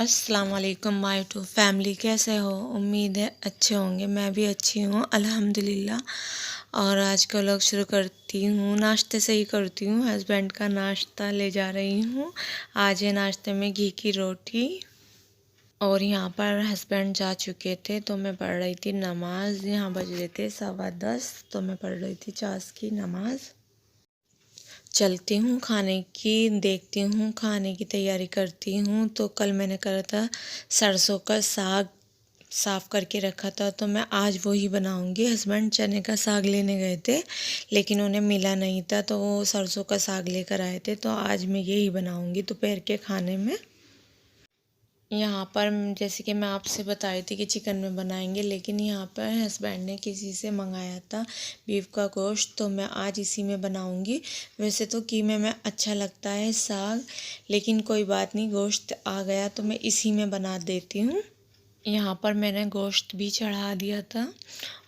अस्सलाम वालेकुम my to family. कैसे हो? उम्मीद है अच्छे होंगे। मैं भी अच्छी हूँ अल्हम्दुलिल्लाह। और आज का व्लॉग शुरू करती हूँ, नाश्ते से ही करती हूँ। हस्बैंड का नाश्ता ले जा रही हूँ। आज है नाश्ते में घी की रोटी। और यहाँ पर हस्बैंड जा चुके थे तो मैं पढ़ रही थी नमाज। यहाँ बज रहे थे 10:15 तो मैं पढ़ रही थी चाश की नमाज। चलती हूँ खाने की, देखती हूँ खाने की तैयारी करती हूँ। तो कल मैंने करा था सरसों का साग, साफ़ करके रखा था तो मैं आज वही बनाऊँगी। हस्बैंड चने का साग लेने गए थे लेकिन उन्हें मिला नहीं था तो वो सरसों का साग लेकर आए थे, तो आज मैं यही बनाऊँगी दोपहर के खाने में। यहाँ पर जैसे कि मैं आपसे बताई थी कि चिकन में बनाएंगे, लेकिन यहाँ पर हस्बैंड ने किसी से मंगाया था बीफ का गोश्त, तो मैं आज इसी में बनाऊंगी। वैसे तो कीमे में अच्छा लगता है साग, लेकिन कोई बात नहीं, गोश्त आ गया तो मैं इसी में बना देती हूँ। यहाँ पर मैंने गोश्त भी चढ़ा दिया था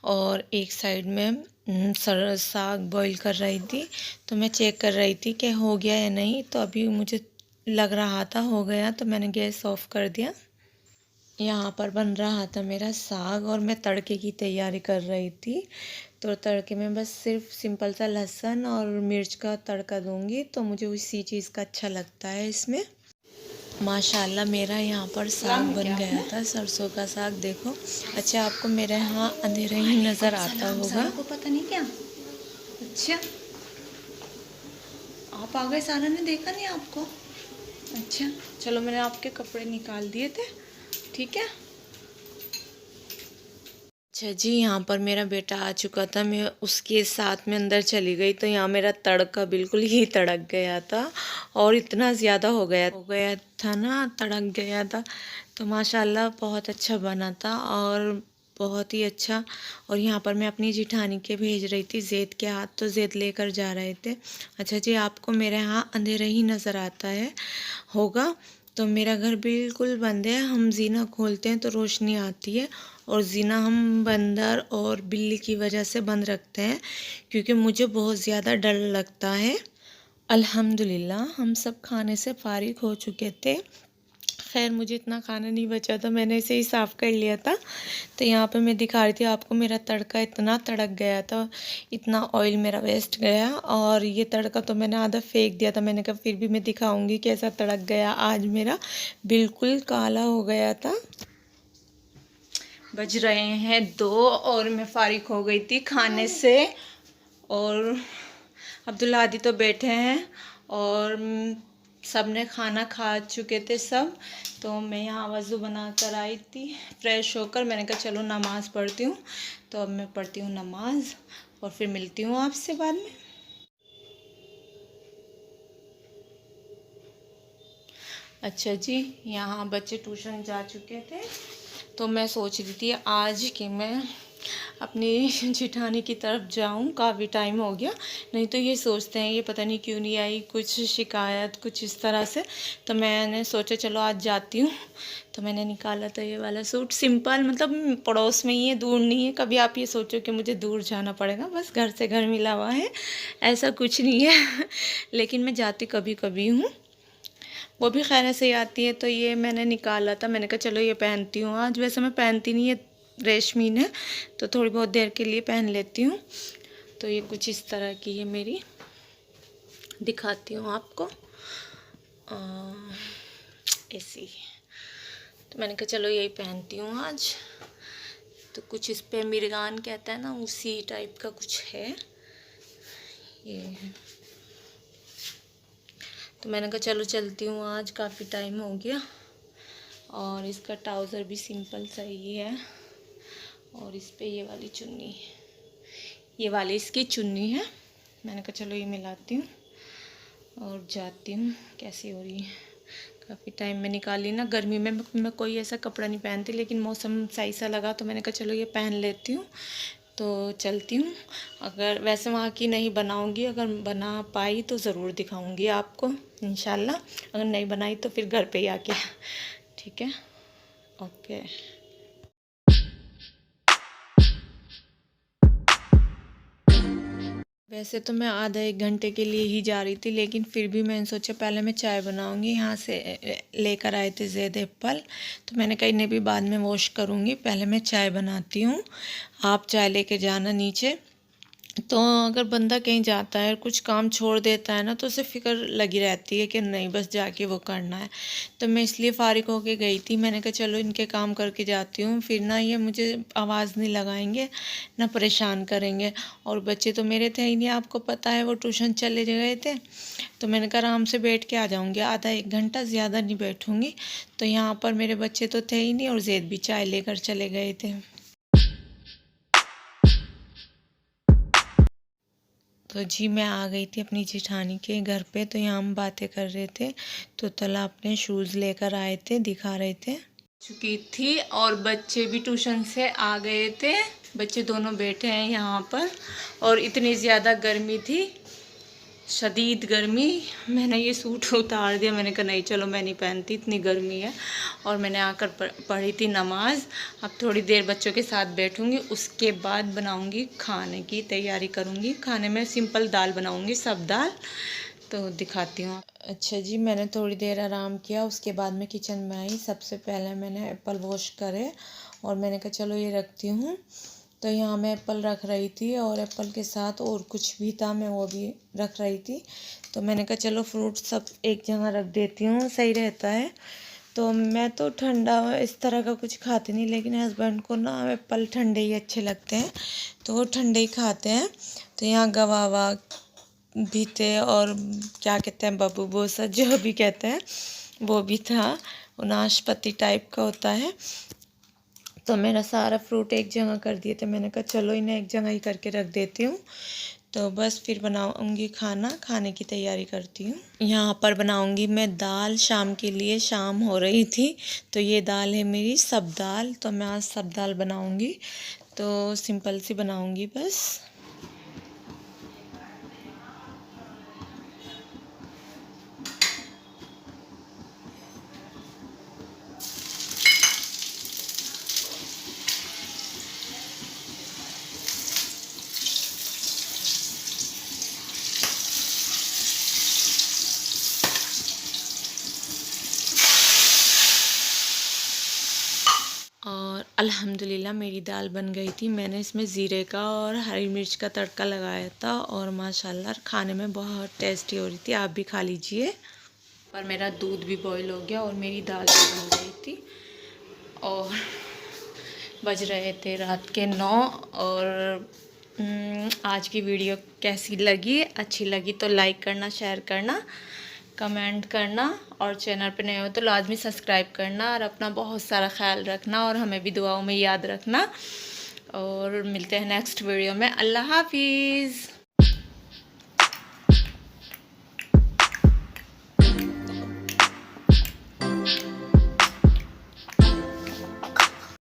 और एक साइड में साग बॉईल कर रही थी, तो मैं चेक कर रही थी कि हो गया या नहीं। तो अभी मुझे लग रहा था हो गया तो मैंने गैस ऑफ कर दिया। यहाँ पर बन रहा था मेरा साग और मैं तड़के की तैयारी कर रही थी। तो तड़के में बस सिर्फ सिंपल सा लहसुन और मिर्च का तड़का दूंगी, तो मुझे उसी चीज़ का अच्छा लगता है इसमें। माशाल्लाह मेरा यहाँ पर साग बन गया था, सरसों का साग। देखो, अच्छा आपको मेरे यहाँ अंधेरा ही नज़र आता होगा। को पता नहीं क्या। अच्छा, आप आ गए, सारा ने देखा नहीं आपको। अच्छा चलो, मैंने आपके कपड़े निकाल दिए थे, ठीक है। अच्छा जी, यहाँ पर मेरा बेटा आ चुका था, मैं उसके साथ में अंदर चली गई तो यहाँ मेरा तड़का बिल्कुल ही तड़क गया था और इतना ज़्यादा हो गया था ना, तड़क गया था। तो माशाल्लाह बहुत अच्छा बना था और बहुत ही अच्छा। और यहाँ पर मैं अपनी जिठानी के भेज रही थी ज़ैद के हाथ, तो ज़ैद लेकर जा रहे थे। अच्छा जी, आपको मेरे यहाँ अंधेरा ही नज़र आता है होगा। तो मेरा घर बिल्कुल बंद है, हम जीना खोलते हैं तो रोशनी आती है, और जीना हम बंदर और बिल्ली की वजह से बंद रखते हैं क्योंकि मुझे बहुत ज़्यादा डर लगता है। अल्हम्दुलिल्लाह हम सब खाने से फारिग हो चुके थे। खैर मुझे इतना खाना नहीं बचा था, मैंने इसे ही साफ़ कर लिया था। तो यहाँ पे मैं दिखा रही थी आपको, मेरा तड़का इतना तड़क गया था, इतना ऑयल मेरा वेस्ट गया। और ये तड़का तो मैंने आधा फेंक दिया था। मैंने कहा फिर भी मैं दिखाऊंगी कैसा तड़क गया। आज मेरा बिल्कुल काला हो गया था। बज रहे हैं 2 और मैं फारिग हो गई थी खाने से। और अब्दुल्ला आदि तो बैठे हैं और सब ने खाना खा चुके थे सब। तो मैं यहाँ वज़ू बना कर आई थी फ्रेश होकर। मैंने कहा चलो नमाज़ पढ़ती हूँ, तो अब मैं पढ़ती हूँ नमाज और फिर मिलती हूँ आपसे बाद में। अच्छा जी, यहाँ बच्चे ट्यूशन जा चुके थे तो मैं सोच रही थी आज कि मैं अपनी जिठानी की तरफ जाऊं। काफ़ी टाइम हो गया, नहीं तो ये सोचते हैं ये पता नहीं क्यों नहीं आई, कुछ शिकायत कुछ इस तरह से। तो मैंने सोचा चलो आज जाती हूँ। तो मैंने निकाला था ये वाला सूट, सिंपल, मतलब पड़ोस में ही है, दूर नहीं है। कभी आप ये सोचो कि मुझे दूर जाना पड़ेगा, बस घर से घर मिला हुआ है, ऐसा कुछ नहीं है। लेकिन मैं जाती कभी कभी हूँ, वो भी खैर से ही आती है। तो ये मैंने निकाला था, मैंने कहा चलो ये पहनती हूँ आज। वैसे मैं पहनती नहीं, ये रेशमीन है तो थोड़ी बहुत देर के लिए पहन लेती हूँ। तो ये कुछ इस तरह की है मेरी, दिखाती हूँ आपको ऐसी। तो मैंने कहा चलो यही पहनती हूँ आज। तो कुछ इस पे मिर्गान कहता है ना, उसी टाइप का कुछ है ये। तो मैंने कहा चलो चलती हूँ आज, काफ़ी टाइम हो गया। और इसका ट्राउज़र भी सिंपल सा ही है और इस पे ये वाली चुन्नी, ये वाली इसकी चुन्नी है। मैंने कहा चलो ये मिलाती हूँ और जाती हूँ। कैसी हो रही है, काफ़ी टाइम में निकाली ना। गर्मी में मैं कोई ऐसा कपड़ा नहीं पहनती, लेकिन मौसम सही सा लगा तो मैंने कहा चलो ये पहन लेती हूँ। तो चलती हूँ। अगर वैसे वहाँ की नहीं बनाऊँगी, अगर बना पाई तो ज़रूर दिखाऊँगी आपको इंशाल्लाह। अगर नहीं बनाई तो फिर घर पे ही आके, ठीक है, ओके। वैसे तो मैं आधा एक घंटे के लिए ही जा रही थी, लेकिन फिर भी मैंने सोचा पहले मैं चाय बनाऊंगी। यहाँ से लेकर आए थे ज़ैद एप्पल, तो मैंने कहा इन्हें भी बाद में वॉश करूंगी, पहले मैं चाय बनाती हूँ। आप चाय लेके जाना नीचे। तो अगर बंदा कहीं जाता है, कुछ काम छोड़ देता है ना, तो उसे फ़िक्र लगी रहती है कि नहीं बस जाके वो करना है। तो मैं इसलिए फ़ारिग होके गई थी। मैंने कहा चलो इनके काम करके जाती हूँ, फिर ना ये मुझे आवाज़ नहीं लगाएंगे ना परेशान करेंगे। और बच्चे तो मेरे थे ही नहीं, आपको पता है वो ट्यूशन चले गए थे। तो मैंने कहा आराम से बैठ के आ जाऊँगी, आधा एक घंटा, ज़्यादा नहीं बैठूँगी। तो यहाँ पर मेरे बच्चे तो थे ही नहीं और ज़ैद भी चाय लेकर चले गए थे। तो जी मैं आ गई थी अपनी जेठानी के घर पे। तो यहाँ हम बातें कर रहे थे, तो तला अपने शूज़ लेकर आए थे, दिखा रहे थे। चुकी थी और बच्चे भी ट्यूशन से आ गए थे। बच्चे दोनों बैठे हैं यहाँ पर और इतनी ज़्यादा गर्मी थी, शदीद गर्मी। मैंने ये सूट उतार दिया, मैंने कहा नहीं चलो मैं नहीं पहनती, इतनी गर्मी है। और मैंने आकर पढ़ी थी नमाज। अब थोड़ी देर बच्चों के साथ बैठूंगी, उसके बाद बनाऊंगी, खाने की तैयारी करूंगी। खाने में सिंपल दाल बनाऊंगी, सब दाल। तो दिखाती हूँ। अच्छा जी, मैंने थोड़ी देर आराम किया, उसके बाद मैं किचन में आई। सबसे पहले मैंने एप्पल वॉश करे और मैंने कहा चलो ये रखती हूँ। तो यहाँ मैं एप्पल रख रही थी और एप्पल के साथ और कुछ भी था, मैं वो भी रख रही थी। तो मैंने कहा चलो फ्रूट सब एक जगह रख देती हूँ, सही रहता है। तो मैं तो ठंडा इस तरह का कुछ खाती नहीं, लेकिन हस्बैंड को ना एप्पल ठंडे ही अच्छे लगते हैं, तो वो ठंडे ही खाते हैं। तो यहाँ गवावा भी थे और क्या कहते हैं बब्बू बोसा जो भी कहते हैं वो भी था, वो नाशपाती टाइप का होता है। तो मेरा सारा फ्रूट एक जगह कर दिए थे, मैंने कहा चलो इन्हें एक जगह ही करके रख देती हूँ। तो बस फिर बनाऊँगी खाना, खाने की तैयारी करती हूँ। यहाँ पर बनाऊँगी मैं दाल शाम के लिए, शाम हो रही थी। तो ये दाल है मेरी सब दाल, तो मैं आज सब दाल बनाऊँगी। तो सिंपल सी बनाऊँगी बस। और अल्हम्दुलिल्लाह मेरी दाल बन गई थी। मैंने इसमें ज़ीरे का और हरी मिर्च का तड़का लगाया था और माशाल्लाह खाने में बहुत टेस्टी हो रही थी। आप भी खा लीजिए। पर मेरा दूध भी बॉईल हो गया और मेरी दाल भी बन गई थी। और बज रहे थे रात के 9। और आज की वीडियो कैसी लगी? अच्छी लगी तो लाइक करना, शेयर करना, कमेंट करना, और चैनल पे नए हो तो लाजमी सब्सक्राइब करना। और अपना बहुत सारा ख्याल रखना और हमें भी दुआओं में याद रखना। और मिलते हैं नेक्स्ट वीडियो में। अल्लाह हाफिज़।